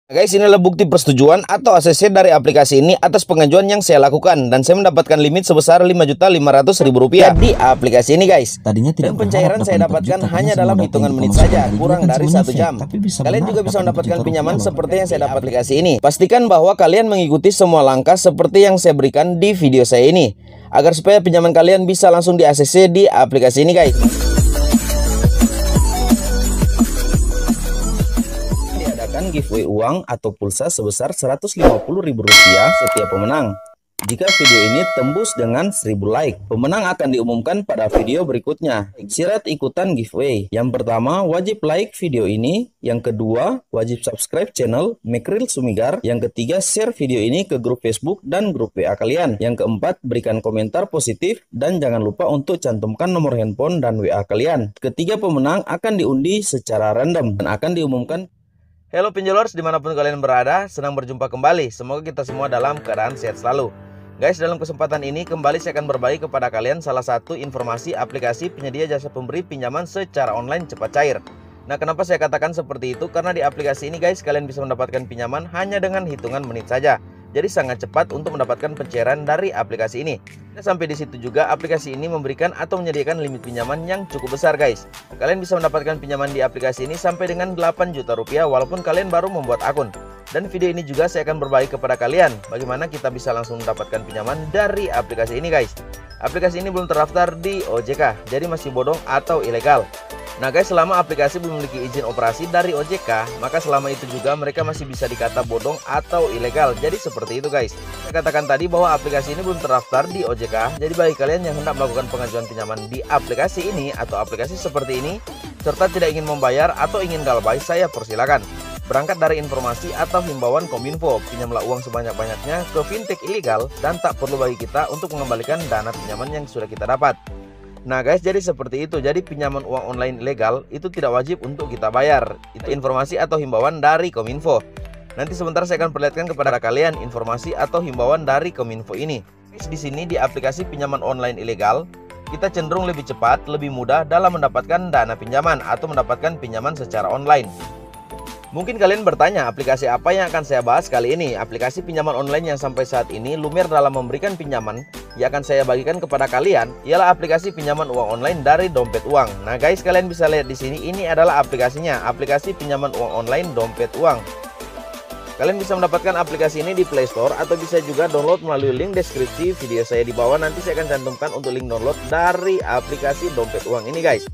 Guys, inilah bukti persetujuan atau ACC dari aplikasi ini atas pengajuan yang saya lakukan, dan saya mendapatkan limit sebesar Rp5.500.000 di aplikasi ini, guys. Tadinya tidak, dan pencairan saya dapatkan hanya dalam hitungan menit saja, kurang dari 1 jam. Kalian juga bisa mendapatkan pinjaman seperti yang saya dapat di aplikasi ini. Pastikan bahwa kalian mengikuti semua langkah seperti yang saya berikan di video saya ini, agar supaya pinjaman kalian bisa langsung di ACC di aplikasi ini, guys. Giveaway uang atau pulsa sebesar Rp150.000 setiap pemenang. Jika video ini tembus dengan 1000 like, pemenang akan diumumkan pada video berikutnya. Syarat ikutan giveaway: yang pertama, wajib like video ini; yang kedua, wajib subscribe channel Mekril Sumigar; yang ketiga, share video ini ke grup Facebook dan grup WA kalian; yang keempat, berikan komentar positif; dan jangan lupa untuk cantumkan nomor handphone dan WA kalian. Ketiga pemenang akan diundi secara random dan akan diumumkan. Halo Pinjolers, dimanapun kalian berada, senang berjumpa kembali. Semoga kita semua dalam keadaan sehat selalu. Guys, dalam kesempatan ini kembali saya akan berbagi kepada kalian salah satu informasi aplikasi penyedia jasa pemberi pinjaman secara online cepat cair. Nah, kenapa saya katakan seperti itu? Karena di aplikasi ini guys, kalian bisa mendapatkan pinjaman hanya dengan hitungan menit saja. Jadi sangat cepat untuk mendapatkan pencairan dari aplikasi ini. Dan sampai di situ juga aplikasi ini memberikan atau menyediakan limit pinjaman yang cukup besar, guys. Kalian bisa mendapatkan pinjaman di aplikasi ini sampai dengan Rp8 juta walaupun kalian baru membuat akun. Dan video ini juga saya akan berbagi kepada kalian bagaimana kita bisa langsung mendapatkan pinjaman dari aplikasi ini, guys. Aplikasi ini belum terdaftar di OJK, jadi masih bodong atau ilegal. Nah guys, selama aplikasi belum memiliki izin operasi dari OJK, maka selama itu juga mereka masih bisa dikata bodong atau ilegal. Jadi seperti itu guys. Saya katakan tadi bahwa aplikasi ini belum terdaftar di OJK. Jadi bagi kalian yang hendak melakukan pengajuan pinjaman di aplikasi ini atau aplikasi seperti ini, serta tidak ingin membayar atau ingin galbay, saya persilakan. Berangkat dari informasi atau himbauan Kominfo, pinjamlah uang sebanyak-banyaknya ke fintech ilegal dan tak perlu bagi kita untuk mengembalikan dana pinjaman yang sudah kita dapat. Nah guys, jadi seperti itu. Jadi pinjaman uang online ilegal itu tidak wajib untuk kita bayar. Itu informasi atau himbauan dari Kominfo. Nanti sebentar saya akan perlihatkan kepada kalian informasi atau himbauan dari Kominfo ini. Di sini di aplikasi pinjaman online ilegal, kita cenderung lebih cepat, lebih mudah dalam mendapatkan dana pinjaman atau mendapatkan pinjaman secara online. Mungkin kalian bertanya, aplikasi apa yang akan saya bahas kali ini? Aplikasi pinjaman online yang sampai saat ini lumer dalam memberikan pinjaman yang akan saya bagikan kepada kalian ialah aplikasi pinjaman uang online dari Dompet Uang. Nah guys, kalian bisa lihat di sini, ini adalah aplikasinya, aplikasi pinjaman uang online Dompet Uang. Kalian bisa mendapatkan aplikasi ini di Play Store atau bisa juga download melalui link deskripsi video saya di bawah. Nanti saya akan cantumkan untuk link download dari aplikasi Dompet Uang ini guys.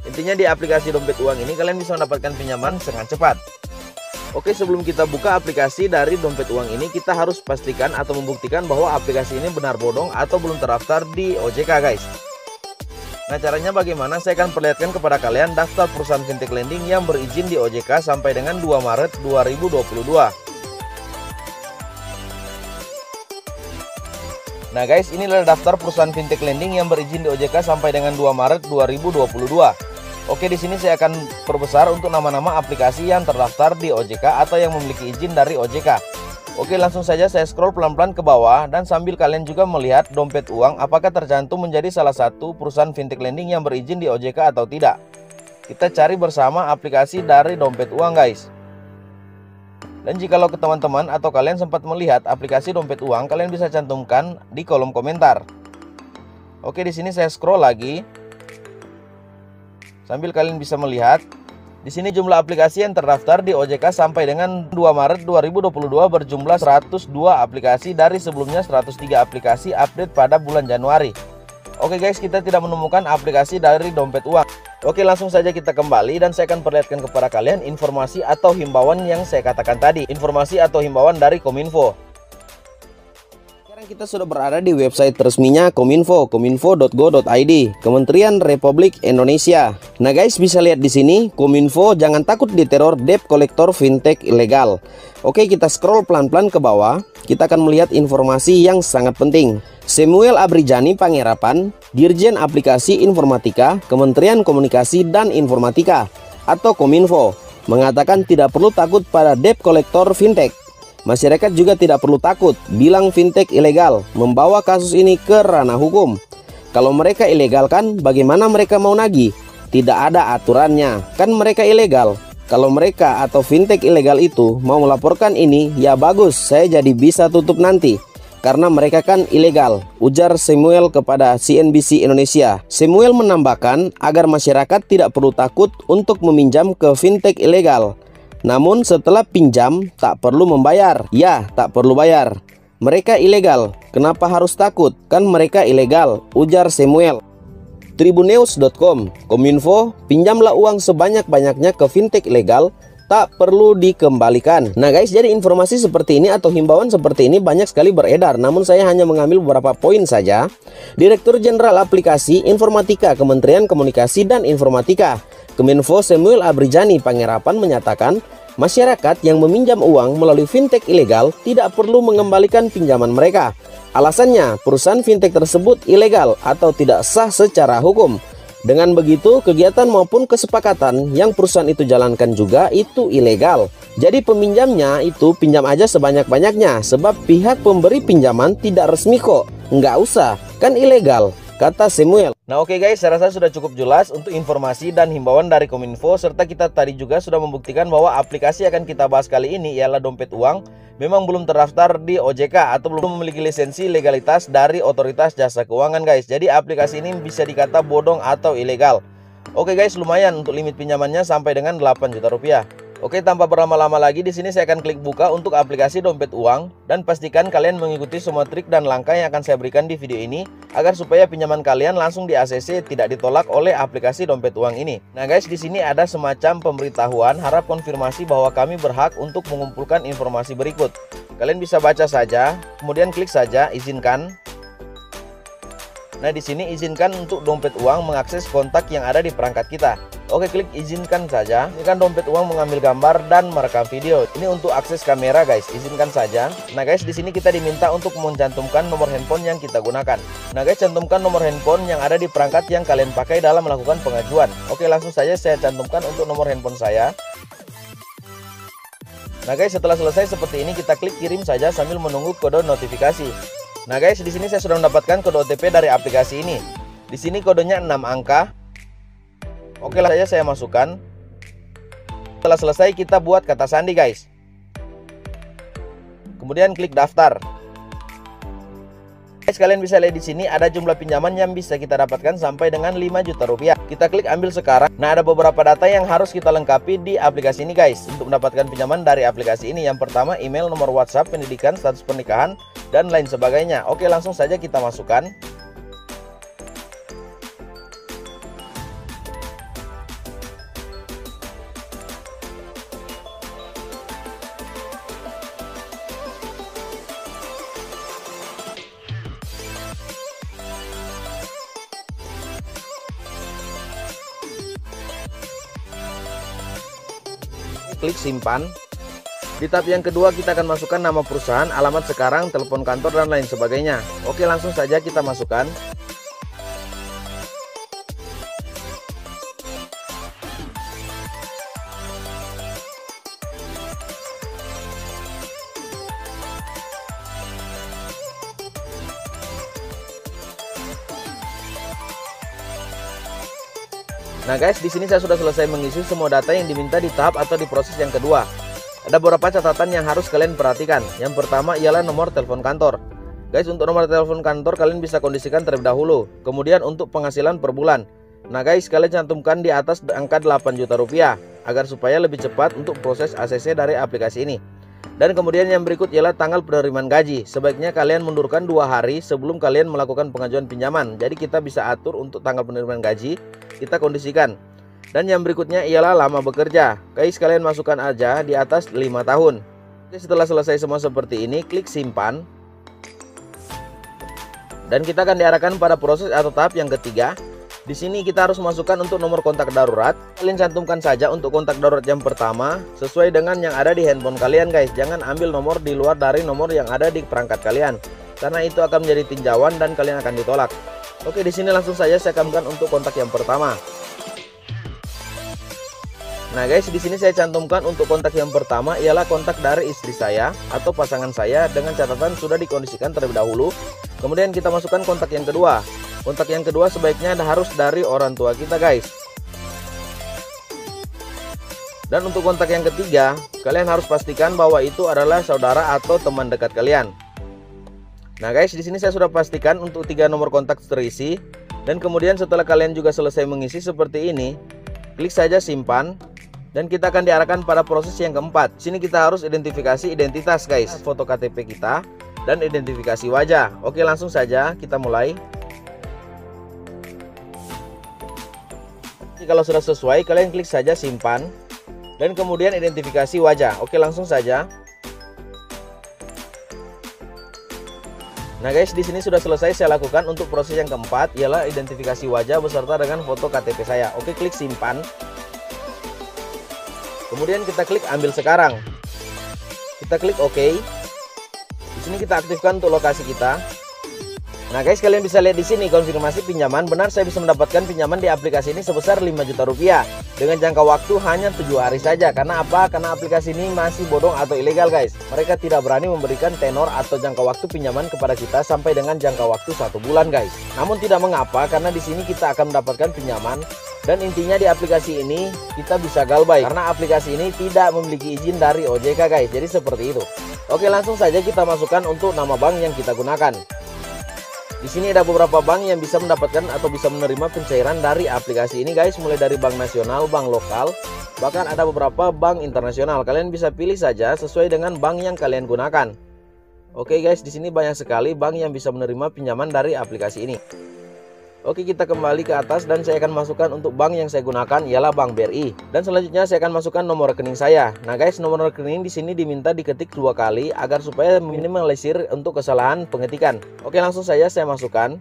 Intinya di aplikasi Dompet Uang ini kalian bisa mendapatkan pinjaman sangat cepat. Oke, sebelum kita buka aplikasi dari Dompet Uang ini, kita harus pastikan atau membuktikan bahwa aplikasi ini benar bodong atau belum terdaftar di OJK guys. Nah, caranya bagaimana? Saya akan perlihatkan kepada kalian daftar perusahaan fintech lending yang berizin di OJK sampai dengan 2 Maret 2022. Nah guys, inilah daftar perusahaan fintech lending yang berizin di OJK sampai dengan 2 Maret 2022. Oke, di sini saya akan perbesar untuk nama-nama aplikasi yang terdaftar di OJK atau yang memiliki izin dari OJK. Oke, langsung saja saya scroll pelan-pelan ke bawah dan sambil kalian juga melihat Dompet Uang apakah tercantum menjadi salah satu perusahaan fintech lending yang berizin di OJK atau tidak. Kita cari bersama aplikasi dari Dompet Uang guys. Dan jikalau ke teman-teman atau kalian sempat melihat aplikasi Dompet Uang, kalian bisa cantumkan di kolom komentar. Oke, di sini saya scroll lagi. Sambil kalian bisa melihat, di sini jumlah aplikasi yang terdaftar di OJK sampai dengan 2 Maret 2022 berjumlah 102 aplikasi dari sebelumnya 103 aplikasi update pada bulan Januari. Oke guys, kita tidak menemukan aplikasi dari Dompet Uang. Oke, langsung saja kita kembali dan saya akan perlihatkan kepada kalian informasi atau himbauan yang saya katakan tadi. Informasi atau himbauan dari Kominfo. Kita sudah berada di website resminya Kominfo, kominfo.go.id, Kementerian Republik Indonesia. Nah guys, bisa lihat di sini, Kominfo jangan takut diteror debt collector fintech ilegal. Oke, kita scroll pelan-pelan ke bawah. Kita akan melihat informasi yang sangat penting. Samuel Abrijani Pangerapan, Dirjen Aplikasi Informatika, Kementerian Komunikasi dan Informatika atau Kominfo, mengatakan tidak perlu takut pada debt collector fintech. Masyarakat juga tidak perlu takut bilang fintech ilegal, membawa kasus ini ke ranah hukum. Kalau mereka ilegal kan, bagaimana mereka mau nagih? Tidak ada aturannya, kan mereka ilegal. Kalau mereka atau fintech ilegal itu mau melaporkan ini, ya bagus, saya jadi bisa tutup nanti. Karena mereka kan ilegal, ujar Samuel kepada CNBC Indonesia. Samuel menambahkan agar masyarakat tidak perlu takut untuk meminjam ke fintech ilegal. Namun setelah pinjam, tak perlu membayar. Ya, tak perlu bayar. Mereka ilegal, kenapa harus takut? Kan mereka ilegal, ujar Samuel. Tribunews.com, Kominfo, pinjamlah uang sebanyak-banyaknya ke fintech ilegal, tak perlu dikembalikan. Nah guys, jadi informasi seperti ini atau himbauan seperti ini banyak sekali beredar, namun saya hanya mengambil beberapa poin saja. Direktur Jenderal Aplikasi Informatika Kementerian Komunikasi dan Informatika, Kominfo Samuel Abrijani Pangerapan menyatakan, masyarakat yang meminjam uang melalui fintech ilegal tidak perlu mengembalikan pinjaman mereka. Alasannya, perusahaan fintech tersebut ilegal atau tidak sah secara hukum. Dengan begitu, kegiatan maupun kesepakatan yang perusahaan itu jalankan juga itu ilegal. Jadi peminjamnya itu pinjam aja sebanyak-banyaknya, sebab pihak pemberi pinjaman tidak resmi kok. Nggak usah, kan ilegal, kata Samuel. Nah oke guys, saya rasa sudah cukup jelas untuk informasi dan himbauan dari Kominfo, serta kita tadi juga sudah membuktikan bahwa aplikasi yang akan kita bahas kali ini ialah dompet uang memang belum terdaftar di OJK atau belum memiliki lisensi legalitas dari Otoritas Jasa Keuangan guys. Jadi aplikasi ini bisa dikata bodong atau ilegal. Oke guys, lumayan untuk limit pinjamannya sampai dengan 8 juta rupiah. Oke, tanpa berlama-lama lagi, di sini saya akan klik buka untuk aplikasi dompet uang dan pastikan kalian mengikuti semua trik dan langkah yang akan saya berikan di video ini agar supaya pinjaman kalian langsung di ACC, tidak ditolak oleh aplikasi dompet uang ini. Nah guys, di sini ada semacam pemberitahuan harap konfirmasi bahwa kami berhak untuk mengumpulkan informasi berikut. Kalian bisa baca saja, kemudian klik saja izinkan. Nah di sini izinkan untuk dompet uang mengakses kontak yang ada di perangkat kita. Oke, klik izinkan saja. Ini kan dompet uang mengambil gambar dan merekam video. Ini untuk akses kamera guys, izinkan saja. Nah guys, di sini kita diminta untuk mencantumkan nomor handphone yang kita gunakan. Nah guys, cantumkan nomor handphone yang ada di perangkat yang kalian pakai dalam melakukan pengajuan. Oke, langsung saja saya cantumkan untuk nomor handphone saya. Nah guys, setelah selesai seperti ini kita klik kirim saja sambil menunggu kode notifikasi. Nah guys, di sini saya sudah mendapatkan kode OTP dari aplikasi ini. Di sini kodenya 6 angka. Oke lah saya masukkan. Setelah selesai kita buat kata sandi guys. Kemudian klik daftar. Guys, kalian bisa lihat di sini ada jumlah pinjaman yang bisa kita dapatkan sampai dengan 5 juta rupiah. Kita klik ambil sekarang. Nah, ada beberapa data yang harus kita lengkapi di aplikasi ini guys untuk mendapatkan pinjaman dari aplikasi ini. Yang pertama, email, nomor WhatsApp, pendidikan, status pernikahan, dan lain sebagainya. Oke, langsung saja kita masukkan. Klik simpan. Di tab yang kedua kita akan masukkan nama perusahaan, alamat sekarang, telepon kantor, dan lain sebagainya. Oke, langsung saja kita masukkan. Nah guys, di sini saya sudah selesai mengisi semua data yang diminta di tahap atau di proses yang kedua. Ada beberapa catatan yang harus kalian perhatikan. Yang pertama ialah nomor telepon kantor. Guys, untuk nomor telepon kantor kalian bisa kondisikan terlebih dahulu. Kemudian untuk penghasilan per bulan. Nah guys, kalian cantumkan di atas angka 8 juta rupiah agar supaya lebih cepat untuk proses ACC dari aplikasi ini. Dan kemudian yang berikut ialah tanggal penerimaan gaji. Sebaiknya kalian mundurkan 2 hari sebelum kalian melakukan pengajuan pinjaman. Jadi kita bisa atur untuk tanggal penerimaan gaji, kita kondisikan. Dan yang berikutnya ialah lama bekerja. Guys, kalian masukkan aja di atas 5 tahun. Setelah selesai semua seperti ini, klik simpan. Dan kita akan diarahkan pada proses atau tahap yang ketiga. Di sini kita harus masukkan untuk nomor kontak darurat. Kalian cantumkan saja untuk kontak darurat yang pertama sesuai dengan yang ada di handphone kalian guys. Jangan ambil nomor di luar dari nomor yang ada di perangkat kalian, karena itu akan menjadi tinjauan dan kalian akan ditolak. Oke, di sini langsung saja saya cantumkan untuk kontak yang pertama. Nah guys, di sini saya cantumkan untuk kontak yang pertama ialah kontak dari istri saya atau pasangan saya dengan catatan sudah dikondisikan terlebih dahulu. Kemudian kita masukkan kontak yang kedua. Kontak yang kedua sebaiknya harus dari orang tua kita guys. Dan untuk kontak yang ketiga, kalian harus pastikan bahwa itu adalah saudara atau teman dekat kalian. Nah guys, di sini saya sudah pastikan untuk 3 nomor kontak terisi. Dan kemudian setelah kalian juga selesai mengisi seperti ini, klik saja simpan. Dan kita akan diarahkan pada proses yang keempat. Di sini kita harus identifikasi identitas guys, foto KTP kita dan identifikasi wajah. Oke, langsung saja kita mulai. Kalau sudah sesuai, kalian klik saja simpan dan kemudian identifikasi wajah. Oke, langsung saja. Nah guys, di sini sudah selesai saya lakukan untuk proses yang keempat, ialah identifikasi wajah beserta dengan foto KTP saya. Oke, klik simpan. Kemudian kita klik ambil sekarang. Kita klik OK. Di sini kita aktifkan untuk lokasi kita. Nah guys, kalian bisa lihat di sini konfirmasi pinjaman. Benar, saya bisa mendapatkan pinjaman di aplikasi ini sebesar 5 juta rupiah dengan jangka waktu hanya 7 hari saja. Karena apa? Karena aplikasi ini masih bodong atau ilegal guys. Mereka tidak berani memberikan tenor atau jangka waktu pinjaman kepada kita sampai dengan jangka waktu 1 bulan guys. Namun tidak mengapa, karena di sini kita akan mendapatkan pinjaman. Dan intinya di aplikasi ini kita bisa galbay karena aplikasi ini tidak memiliki izin dari OJK guys. Jadi seperti itu. Oke, langsung saja kita masukkan untuk nama bank yang kita gunakan. Di sini ada beberapa bank yang bisa mendapatkan atau bisa menerima pencairan dari aplikasi ini guys, mulai dari bank nasional, bank lokal, bahkan ada beberapa bank internasional. Kalian bisa pilih saja sesuai dengan bank yang kalian gunakan. Oke guys, di sini banyak sekali bank yang bisa menerima pinjaman dari aplikasi ini. Oke, kita kembali ke atas dan saya akan masukkan untuk bank yang saya gunakan ialah Bank BRI. Dan selanjutnya saya akan masukkan nomor rekening saya. Nah guys, nomor rekening di sini diminta diketik 2 kali agar supaya minimalisir untuk kesalahan pengetikan. Oke, langsung saja saya masukkan.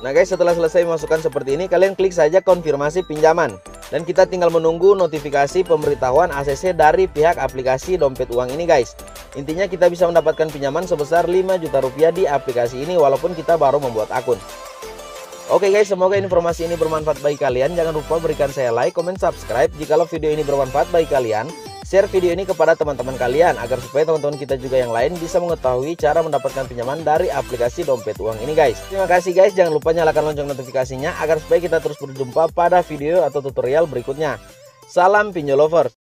Nah guys, setelah selesai memasukkan seperti ini, kalian klik saja konfirmasi pinjaman. Dan kita tinggal menunggu notifikasi pemberitahuan ACC dari pihak aplikasi dompet uang ini guys. Intinya kita bisa mendapatkan pinjaman sebesar 5 juta rupiah di aplikasi ini walaupun kita baru membuat akun. Oke guys, semoga informasi ini bermanfaat bagi kalian. Jangan lupa berikan saya like, comment, subscribe. Jikalau video ini bermanfaat bagi kalian, share video ini kepada teman-teman kalian agar supaya teman-teman kita juga yang lain bisa mengetahui cara mendapatkan pinjaman dari aplikasi dompet uang ini guys. Terima kasih guys, jangan lupa nyalakan lonceng notifikasinya agar supaya kita terus berjumpa pada video atau tutorial berikutnya. Salam pinjol lovers.